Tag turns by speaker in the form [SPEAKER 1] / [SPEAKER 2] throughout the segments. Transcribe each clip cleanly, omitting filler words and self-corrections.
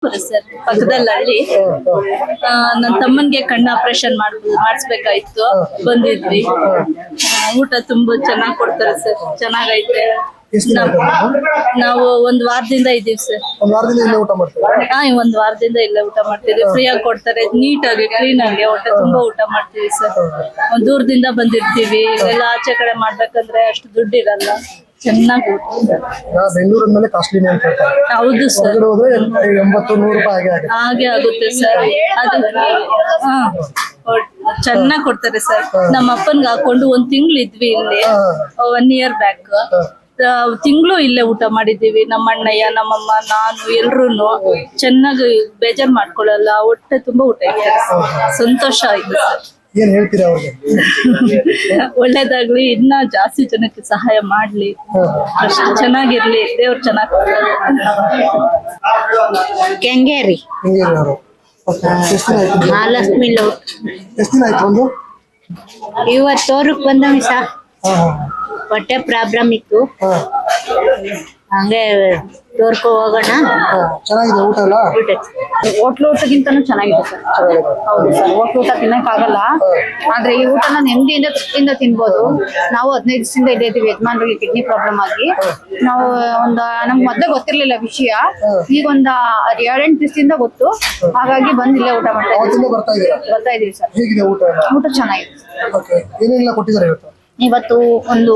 [SPEAKER 1] Sir ಪಕ್ಕದಲ್ಲಿ ಹಳ್ಳಿ. ನನ್ನ ತಮ್ಮನ್ಗೆ ಕಣ್ಣು ಆಪರೇಷನ್ ಮಾಡಿಸ್ಬೇಕಾಯ್ತು, ಬಂದಿದ್ವಿ. ಊಟ ತುಂಬಾ ಚೆನ್ನಾಗಿ ಕೊಡ್ತಾರೆ ಸರ್, ಚೆನ್ನಾಗೈತೆ. ನಾವು ಒಂದ್ ವಾರದಿಂದ ಇದೀವಿ ಸರ್. ಒಂದ್ ವಾರದಿಂದ ಇಲ್ಲೇ ಊಟ ಮಾಡ್ತೀವಿ. ಫ್ರೀ ಆಗಿ ಕೊಡ್ತಾರೆ, ನೀಟಾಗಿ ಕ್ಲೀನ್ ಆಗಿ ಹೊಟ್ಟೆ ತುಂಬಾ ಊಟ ಮಾಡ್ತೀವಿ ಸರ್. ದೂರದಿಂದ ಬಂದಿರ್ತೀವಿ, ಎಲ್ಲ ಆಚೆ ಕಡೆ ಮಾಡ್ಬೇಕಂದ್ರೆ ಅಷ್ಟು ದುಡ್ಡು ಇರಲ್ಲ. ಚೆನ್ನಾಗಿ
[SPEAKER 2] ಬೆಂಗಳೂರಿನ ಕಾಸ್ಟ್ಲಿನೇ ಅಂತ ಹೇಳ್ತಾರೆ.
[SPEAKER 1] ಹೌದು ಸರ್,
[SPEAKER 2] 80-100 ರೂಪಾಯಿ
[SPEAKER 1] ಹಾಗೆ ಆಗುತ್ತೆ ಸರ್. ಚೆನ್ನಾಗಿ ಕೊಡ್ತಾರೆ ಸರ್. ನಮ್ಮ ಅಪ್ಪನ್ಗೆ ಹಾಕೊಂಡು 1 ತಿಂಗಳು ಇದ್ವಿ ಇಲ್ಲಿ, 1 ಇಯರ್ ಬ್ಯಾಕ್. ತಿಂಗಳು ಇಲ್ಲೇ ಊಟ ಮಾಡಿದೀವಿ. ನಮ್ಮ ಅಣ್ಣಯ್ಯ, ನಮ್ಮಮ್ಮ, ನಾನು ಎಲ್ರು ಚೆನ್ನಾಗಿ ಬೇಜಾರ್ ಮಾಡ್ಕೊಳ್ಳಲ್ಲ. ಹೊಟ್ಟೆ ತುಂಬಾ ಊಟ ಇರ್ತಾರೆ, ಸಂತೋಷ ಆಯ್ತು ಸರ್.
[SPEAKER 2] ಏನ್ ಹೇಳ್ತೀರಾ ಅವ್ರಿಗೆ?
[SPEAKER 1] ಒಳ್ಳೇದಾಗ್ಲಿ, ಇನ್ನ ಜಾಸ್ತಿ ಜನಕ್ಕೆ ಸಹಾಯ ಮಾಡ್ಲಿ, ಅಷ್ಟು ಚೆನ್ನಾಗಿರ್ಲಿ, ದೇವ್ರು ಚೆನ್ನಾಗಿ.
[SPEAKER 3] ಕೆಂಗೇರಿ ಮಹಾಲಕ್ಷ್ಮಿ ಲೋಟ್.
[SPEAKER 2] ಎಷ್ಟು ದಿನ ಆಯ್ತು ಬಂದು?
[SPEAKER 3] ಇವತ್ತು ತೋರಕ್ ಬಂದವಿ ಸಾ. ಹೊಟ್ಟೆ ಪ್ರಾಬ್ಲಮ್ ಇತ್ತು, ಹಂಗೆ ತೋರ್ಕೊ ಹೋಗೋಣ.
[SPEAKER 2] ಚೆನ್ನಾಗಿದೆ ಊಟ ಎಲ್ಲ?
[SPEAKER 4] ಹೋಟ್ಲು ಊಟಗಿಂತನೂ ಚೆನ್ನಾಗಿದೆ ಸರ್. ಹೌದು ಸರ್, ಹೋಟ್ಲು ಊಟ ತಿನ್ನಕ್ಕಾಗಲ್ಲ, ಆದ್ರೆ ಈ ಊಟನ ನೆಮ್ಮದಿಯಿಂದ ತೃಪ್ತಿಯಿಂದ ತಿನ್ಬೋದು. ನಾವು 15 ದಿವಸದಿಂದ ಇಲ್ಲೇ ಇದೀವಿ. ಯಜಮಾನ್ರಿಗೆ ಕಿಡ್ನಿ ಪ್ರಾಬ್ಲಮ್ ಆಗಿ ನಾವು ನಮ್ಗೆ ಮೊದ್ಲೇ ಗೊತ್ತಿರ್ಲಿಲ್ಲ ವಿಷಯ. ಈಗ 7-8 ದಿವಸದಿಂದ ಗೊತ್ತು, ಹಾಗಾಗಿ ಬಂದು ಇಲ್ಲೇ ಊಟ ಬರ್ತಾ ಇದೀವಿ ಸರ್. ಊಟ ಚೆನ್ನಾಗಿದೆ.
[SPEAKER 2] ಏನೆಲ್ಲ ಕೊಟ್ಟಿದ್ದಾರೆ ಇವತ್ತು?
[SPEAKER 4] ಇವತ್ತು ಒಂದು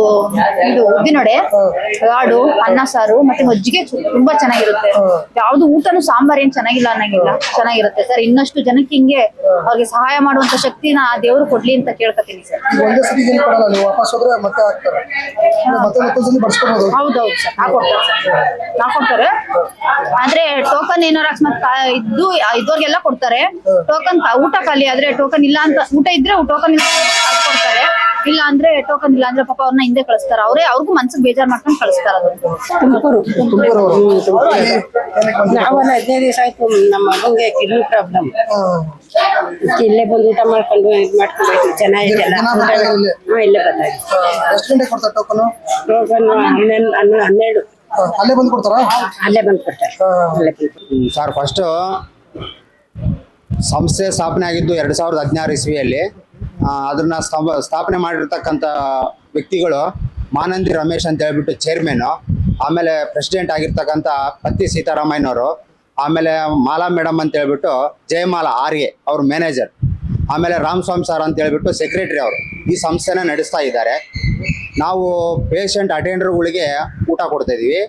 [SPEAKER 4] ಇದು ಉದ್ದಿನೊಡೆ, ಲಾಡು, ಅನ್ನ ಸಾರು ಮತ್ತೆ ಮಜ್ಜಿಗೆ ತುಂಬಾ ಚೆನ್ನಾಗಿರುತ್ತೆ. ಯಾವ್ದು ಊಟನು ಸಾಂಬಾರ್ ಏನ್ ಚೆನ್ನಾಗಿಲ್ಲ ಅನ್ನಂಗಿಲ್ಲ, ಚೆನ್ನಾಗಿರುತ್ತೆ ಸರ್. ಇನ್ನಷ್ಟು ಜನಕ್ಕೆ ಹಿಂಗೆ ಅವ್ರಿಗೆ ಸಹಾಯ ಮಾಡುವಂತ ಶಕ್ತಿನ ಆ ದೇವ್ರು ಕೊಡ್ಲಿ ಅಂತ ಕೇಳ್ಕೊತೀನಿ ಸರ್. ಹೌದೌದು ಸರ್, ಹಾಕೊಡ್ತಾರೆ. ಆದ್ರೆ ಟೋಕನ್ ಏನಾರ ಅಕಸ್ಮಾತ್ ಇದ್ದವ್ರಿಗೆಲ್ಲ ಕೊಡ್ತಾರೆ. ಟೋಕನ್ ಊಟ ಖಾಲಿ ಆದ್ರೆ ಟೋಕನ್ ಇಲ್ಲ ಅಂತ, ಊಟ ಇದ್ರೆ ಟೋಕನ್ ಕೊಡ್ತಾರೆ, ಇಲ್ಲ ಅಂದ್ರೆ ಟೋಕನ್ ಇಲ್ಲ ಅಂದ್ರೆ ಪಾಪ ಅವ್ರನ್ನ ಹಿಂದೆ ಕಳಿಸ್ತಾರ. ಅವ್ರಿಗೂ ಮನ್ಸಿಗೆ ಬೇಜಾರ್ ಮಾಡ್ಕೊಂಡು ಕಳಿಸ್ತಾರ.
[SPEAKER 3] ತುಮಕೂರು ನಾವು 15 ದಿವಸ ಆಯ್ತು. ನಮ್ಮ ಮಗಂಗೆ ಕಿಡ್ನಿ ಪ್ರಾಬ್ಲಮ್, ಇಲ್ಲೇ ಬಂದು ಊಟ ಮಾಡ್ಕೊಂಡು ಚೆನ್ನಾಗಿದೆ. ಇಲ್ಲೇ ಬರ್ತಾರೆ. ಟೋಕನ್ 12
[SPEAKER 2] ಅಲ್ಲೇ ಬಂದು ಕೊಡ್ತಾರಾ?
[SPEAKER 3] ಅಲ್ಲೇ ಬಂದು ಕೊಡ್ತಾರೆ
[SPEAKER 5] ಸರ್. ಫಸ್ಟ್ ಸಂಸ್ಥೆ ಸ್ಥಾಪನೆ ಆಗಿದ್ದು 2016 ಇಸ್ವಿಯಲ್ಲಿ. ಅದನ್ನ ಸ್ಥಾಪನೆ ಮಾಡಿರ್ತಕ್ಕಂಥ ವ್ಯಕ್ತಿಗಳು ಮಾನಂದಿ ರಮೇಶ್ ಅಂತ ಹೇಳ್ಬಿಟ್ಟು ಚೇರ್ಮನ್, ಆಮೇಲೆ ಪ್ರೆಸಿಡೆಂಟ್ ಆಗಿರ್ತಕ್ಕಂಥ ಪತ್ತಿ ಸೀತಾರಾಮಯ್ಯನವರು, ಆಮೇಲೆ ಮಾಲಾ ಮೇಡಮ್ ಅಂತ ಹೇಳ್ಬಿಟ್ಟು ಜಯಮಾಲಾ ಆರ್ಗೆ ಅವ್ರ ಮ್ಯಾನೇಜರ್, ಆಮೇಲೆ ರಾಮಸ್ವಾಮಿ ಸರ್ ಅಂತ ಹೇಳ್ಬಿಟ್ಟು ಸೆಕ್ರೆಟರಿ ಅವರು ಈ ಸಂಸ್ಥೆನ ನಡೆಸ್ತಾ ಇದ್ದಾರೆ. ನಾವು ಪೇಷಂಟ್ ಅಟೆಂಡರ್ಗಳಿಗೆ ಊಟ ಕೊಡ್ತಾ ಇದೀವಿ.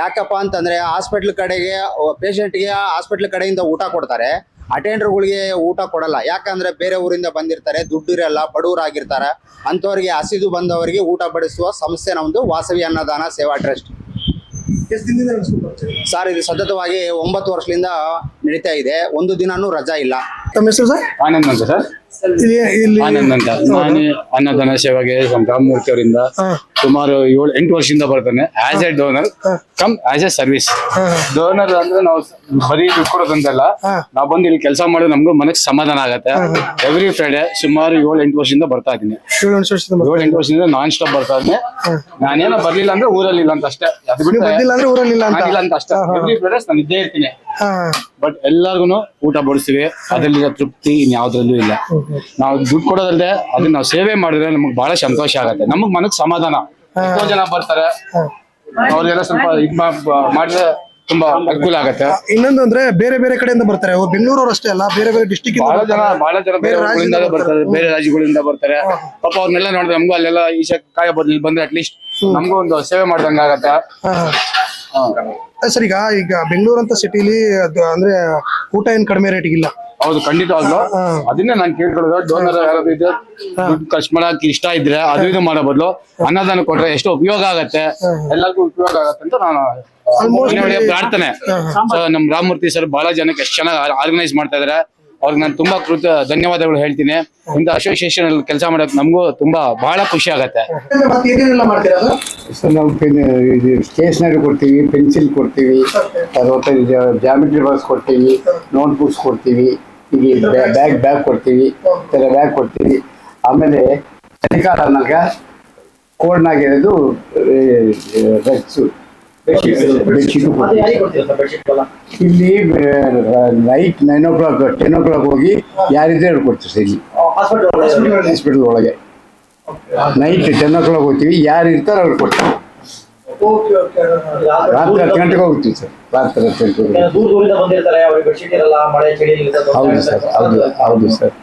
[SPEAKER 5] ಯಾಕಪ್ಪ ಅಂತಂದರೆ ಹಾಸ್ಪಿಟ್ಲ್ ಕಡೆಗೆ ಪೇಷಂಟ್ಗೆ ಹಾಸ್ಪಿಟ್ಲ್ ಕಡೆಯಿಂದ ಊಟ ಕೊಡ್ತಾರೆ, ಅಟೆಂಡರ್ಗಳಿಗೆ ಊಟ ಕೊಡಲ್ಲ. ಯಾಕಂದ್ರೆ ಬೇರೆ ಊರಿಂದ ಬಂದಿರ್ತಾರೆ, ದುಡ್ಡು ಇರಲ್ಲ, ಬಡವರಾಗಿರ್ತಾರೆ. ಅಂಥವ್ರಿಗೆ ಹಸಿದು ಬಂದವರಿಗೆ ಊಟ ಬಡಿಸುವ ಸಂಸ್ಥೆ ನಮ್ಮದು ವಾಸವಿ ಅನ್ನದಾನ ಸೇವಾ ಟ್ರಸ್ಟ್. ಸರ್ ಇದು ಸತತವಾಗಿ 9 ವರ್ಷದಿಂದ ನಡೀತಾ ಇದೆ, ಒಂದು ದಿನಾನೂ ರಜಾ ಇಲ್ಲ.
[SPEAKER 2] ತಮ್ಮ ಹೆಸರು ಸರ್?
[SPEAKER 6] ಆನಂದ್ ಅಂತ ಸರ್. ಆನಂದ್ ಅಂತ. ನಾನು ಅನ್ನದಾನ ಸೇವೆಗೆ ರಾಮಮೂರ್ತಿ ಅವರಿಂದ ಸುಮಾರು 7-8 ವರ್ಷದಿಂದ ಬರ್ತಾನೆ. As A donor come as A service. Donor ಅಂದ್ರೆ ನಾವು ಬರೀ ದುಡ್ಡು ಕೊಡೋದಂತಲ್ಲ, ನಾವು ಬಂದು ಇಲ್ಲಿ ಕೆಲಸ ಮಾಡೋದು ನಮ್ಗೂ ಮನಕ್ಕೆ ಸಮಾಧಾನ ಆಗತ್ತೆ. ಎವ್ರಿ ಫ್ರೈಡೆ ಸುಮಾರು 7-8 ವರ್ಷದಿಂದ ಬರ್ತಾ ಇದ್ದೀನಿ. 7-8 ವರ್ಷದಿಂದ ನಾನ್ ಸ್ಟಾಪ್ ಬರ್ತಾ ಇದ್ದೀನಿ. ನಾನೇನೋ ಬರ್ಲಿಲ್ಲ ಅಂದ್ರೆ ಊರಲ್ಲಿ ಇಲ್ಲ ಅಂತ ಅಷ್ಟೇ, ಅದು ಬಿಟ್ಟು ಇಲ್ಲ ಅಂತ ಅಷ್ಟೇ. ಎವ್ರಿ ಫ್ರೈಡೆ ನಾನು ಇದ್ದೇ ಇರ್ತೀನಿ. ಬಟ್ ಎಲ್ಲಾರ್ಗು ಊಟ ಬಡಿಸ್ತೀವಿ, ಅದ್ರಲ್ಲಿ ತೃಪ್ತಿ ಇನ್ಯಾವ್ದ್ರಲ್ಲೂ ಇಲ್ಲ. ನಾವು ದುಡ್ಡು ಕೊಡೋದಲ್ಲದೆ ಅದನ್ನ ನಾವು ಸೇವೆ ಮಾಡಿದ್ರೆ ನಮಗ್ ಬಹಳ ಸಂತೋಷ ಆಗತ್ತೆ, ನಮಗ್ ಮನಕ್ ಸಮಾಧಾನ. ಎಷ್ಟೋ ಜನ ಬರ್ತಾರೆ, ಅವ್ರಿಗೆಲ್ಲ ಸ್ವಲ್ಪ ಮಾಡಿದ್ರೆ ತುಂಬಾ ಅನುಕೂಲ ಆಗತ್ತೆ.
[SPEAKER 2] ಇನ್ನೊಂದು ಅಂದ್ರೆ ಬೇರೆ ಬೇರೆ ಕಡೆಯಿಂದ ಬರ್ತಾರೆ, ಬೆಂಗಳೂರು ಅಷ್ಟೇ ಅಲ್ಲ, ಬೇರೆ ಬೇರೆ ಡಿಸ್ಟ್ರಿಕ್ಟ್
[SPEAKER 6] ಬಹಳ ಜನ ಬೇರೆ ಊರಿಂದ ಬರ್ತಾರೆ, ಬೇರೆ ರಾಜ್ಯಗಳಿಂದ ಬರ್ತಾರೆ. ಪಾಪ ಅವ್ರನ್ನೆಲ್ಲ ನೋಡಿದ್ರೆ ನಮಗೂ ಅಲ್ಲೆಲ್ಲ ಈಶಾ ಕಾಯ ಬದಲು ಬಂದ್ರೆ ಅಟ್ಲೀಸ್ಟ್ ನಮಗೂ ಒಂದು ಸೇವೆ ಮಾಡ್ದಂಗ ಆಗತ್ತೆ.
[SPEAKER 2] ಸರ್, ಈಗ ಬೆಂಗಳೂರು ಅಂತ ಸಿಟಿಲಿ ಅಂದ್ರೆ ಊಟ ಏನ್ ಕಡಿಮೆ ರೇಟ್ ಇಲ್ಲ.
[SPEAKER 6] ಹೌದು, ಖಂಡಿತವಾಗ್ಲು ಅದನ್ನೇ ನಾನು ಕೇಳ್ಕೊಳ್ಳೋದು. ಡೋನರ್ ಯಾರಾದ್ರೂ ಇದ್ರೆ ದುಡ್ಡು ಖರ್ಚು ಮಾಡಕ್ಕೆ ಇಷ್ಟ ಇದ್ರೆ ಅದು ಇದು ಮಾಡೋ ಬದಲು ಅನ್ನದಾನ ಕೊಟ್ರೆ ಎಷ್ಟು ಉಪಯೋಗ ಆಗತ್ತೆ, ಎಲ್ಲರಿಗೂ ಉಪಯೋಗ ಆಗತ್ತೆ ಅಂತ ನಾನು ಪ್ರಾರ್ಥನೆ. ನಮ್ ರಾಮಮೂರ್ತಿ ಸರ್ ಬಹಳ ಜನಕ್ಕೆ ಎಷ್ಟು ಚೆನ್ನಾಗಿ ಆರ್ಗನೈಸ್ ಮಾಡ್ತಾ ಇದಾರೆ. ಅವ್ರಿಗೆ ನಾನು ತುಂಬಾ ಧನ್ಯವಾದಗಳು ಹೇಳ್ತೀನಿ. ಇಂಥ ಅಸೋಸಿಯೇಷನ್ ಅಲ್ಲಿ ಕೆಲಸ ಮಾಡೋಕೆ ನಮಗೂ ತುಂಬಾ ಬಹಳ ಖುಷಿ ಆಗತ್ತೆ.
[SPEAKER 7] ನಾವು ಸ್ಟೇಷನರಿ ಕೊಡ್ತೀವಿ, ಪೆನ್ಸಿಲ್ ಕೊಡ್ತೀವಿ, ಜಾಮಿಟ್ರಿ ಬಾಕ್ಸ್ ಕೊಡ್ತೀವಿ, ನೋಟ್ ಬುಕ್ಸ್ ಕೊಡ್ತೀವಿ, ಈಗ ಬ್ಯಾಗ್ ಕೊಡ್ತೀವಿ, ಬ್ಯಾಗ್ ಕೊಡ್ತೀವಿ. ಆಮೇಲೆ ಚಳಿಗಾಲ ಅನ್ನೋಕೆ ಕೋಡ್ನಾಗಿರೋದು ರೆಕ್ಸು ಬೆಡ್ಶೀಟು
[SPEAKER 8] ಅದು ಯಾರಿಗೆ ಕೊಡ್ತೀರಾ ಸರ್ ಬೆಡ್ಶೀಟ್ ಎಲ್ಲ?
[SPEAKER 7] ಇಲ್ಲಿ ನೈಟ್ 9 o'clock 10 o'clock ಹೋಗಿ ಯಾರಿದ್ರೆ ಹೇಳ್ಕೊಡ್ತೀವಿ ಸರ್ ಇಲ್ಲಿ ಹಾಸ್ಪಿಟಲ್ ಒಳಗೆ ನೈಟ್ 10 o'clock ಹೋಗ್ತೀವಿ, ಯಾರು ಇರ್ತಾರೋ ಅವ್ರು ಕೊಡ್ತೀವಿ. ರಾತ್ರಿ 10 ಗಂಟೆಗೆ ಹೋಗ್ತೀವಿ ಸರ್, ರಾತ್ರಿ 10 ಗಂಟೆಗೆ.
[SPEAKER 8] ದೂರದಿಂದ ಬಂದಿರ್ತಾರೆ, ಅವ್ರಿಗೆ ಬೆಡ್ಶೀಟ್ ಇರಲ್ಲ, ಮಳೆ ಚಳಿ
[SPEAKER 7] ಹೌದು ಸರ್, ಹೌದು ಸರ್.